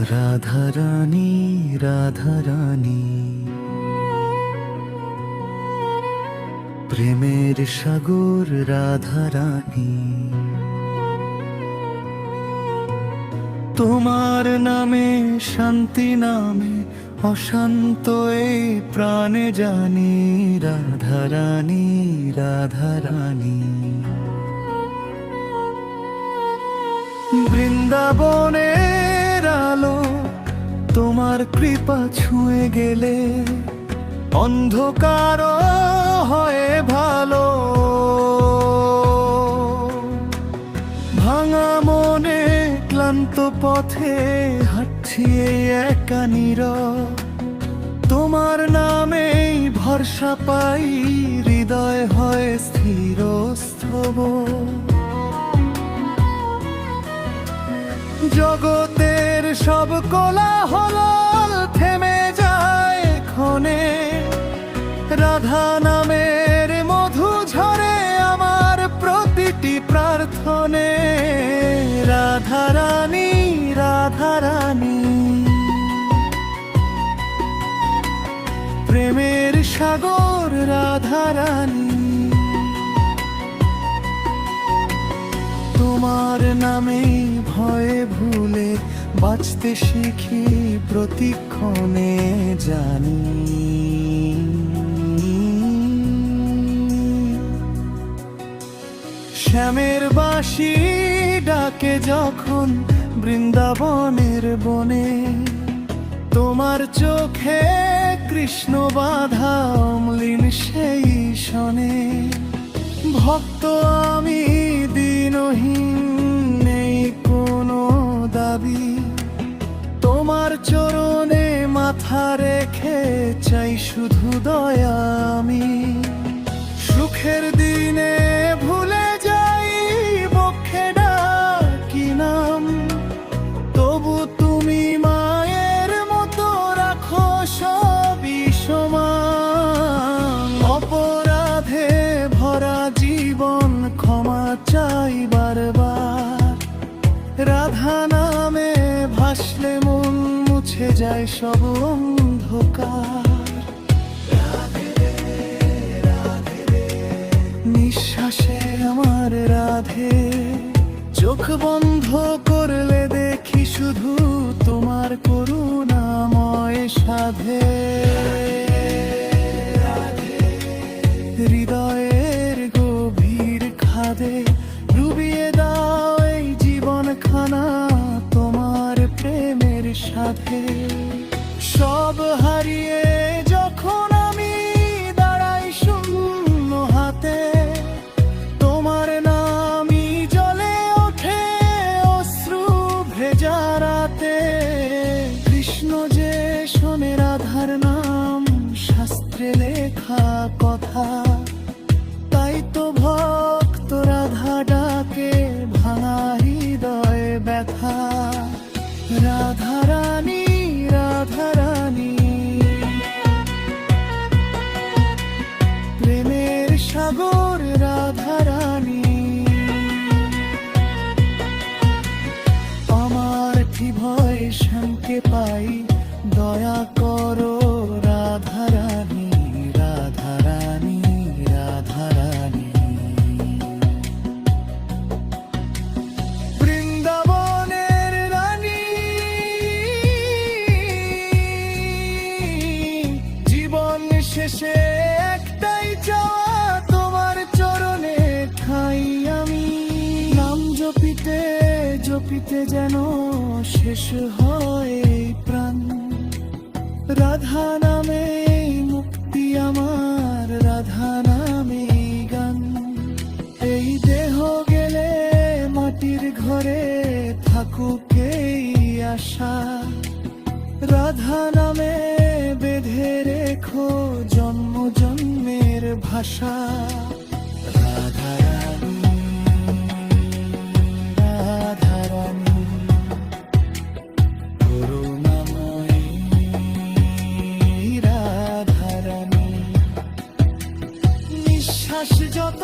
রাধারানী রাধারানী প্রেমের সাগর রাধারানী তোমার নামে শান্তি নামে অশান্ত এই প্রাণে জানি রাধারানী রাধারানী বৃন্দাবনের আলো তোমার কৃপা ছুঁয়ে গেলে অন্ধকার হয়ে ভালো ভাঙা মনে ক্লান্ত পথে হাঁটছি একা নীরব তোমার নামেই ভরসা পাই হৃদয় হয় স্থির স্থব জগতের সব কোলাহল থেমে যায় ক্ষণে রাধা নামের মধু ঝরে আমার প্রতিটি প্রার্থনে রাধারানী রাধারানী প্রেমের সাগর রাধারানী তোমার নামে ভয়ে ভুলে বাঁচতে শিখি প্রতিক্ষণে জানি শ্যামের বাঁশি ডাকে যখন বৃন্দাবনের বনে তোমার চোখে কৃষ্ণ বাধা অম্লিন সেই শনে ভক্ত আমি দিনহীন নেই কোনো দাবি তোমার চরণে মাথা রেখে চাই শুধু দয়া আমি সুখের দিনে ভুলে যাই বক্ষে ডাকি নাম তবু তুমি মায়ের মতো রাখো সবই সমান অপরাধে ভরা জীবন ক্ষমা চাই বারবার রাধা নামে ভাসলে মন মুছে যায় সব অন্ধকার নিঃশ্বাসে আমার রাধে চোখ বন্ধ করলে দেখি শুধু তোমার করুণাময় সাধে হৃদয়ের গভীর খাদে ডুবিয়ে দাও এই জীবন খানা তোমার প্রেমের সাথে সব হারিয়ে যখন আমি দাঁড়াই শূন্য হাতে তোমার নামই জ্বলে ওঠে অশ্রু ভেজা রাতে কৃষ্ণ যে শোনে রাধার নাম শাস্ত্রে লেখা কথা তাই তো ভক্ত রাধা ডাকে ভাঙা হৃদয় ব্যথা রাধারানী রাধারানী প্রেমের সাগর রাধারানী আমার কি ভয় শ্যামকে পাই দয়া করো রাধারানী রাধারানী রাধারানী বৃন্দাবনের রানী জীবন শেষে একটাই চাওয়া তোমার চরণে ঠাই আমি নাম জপিতে জপিতে যেন শেষ হয় এই প্রাণ রাধা নামে মুক্তি আমার রাধা নামে গান এই দেহ গেলে মাটির ঘরে থাকুক এই আশা রাধা নামে বেঁধে রেখো জন্ম জন্মের ভাষা রাধারানী রাধারানী করুণাময়ী রাধারানী নিঃশ্বাস যত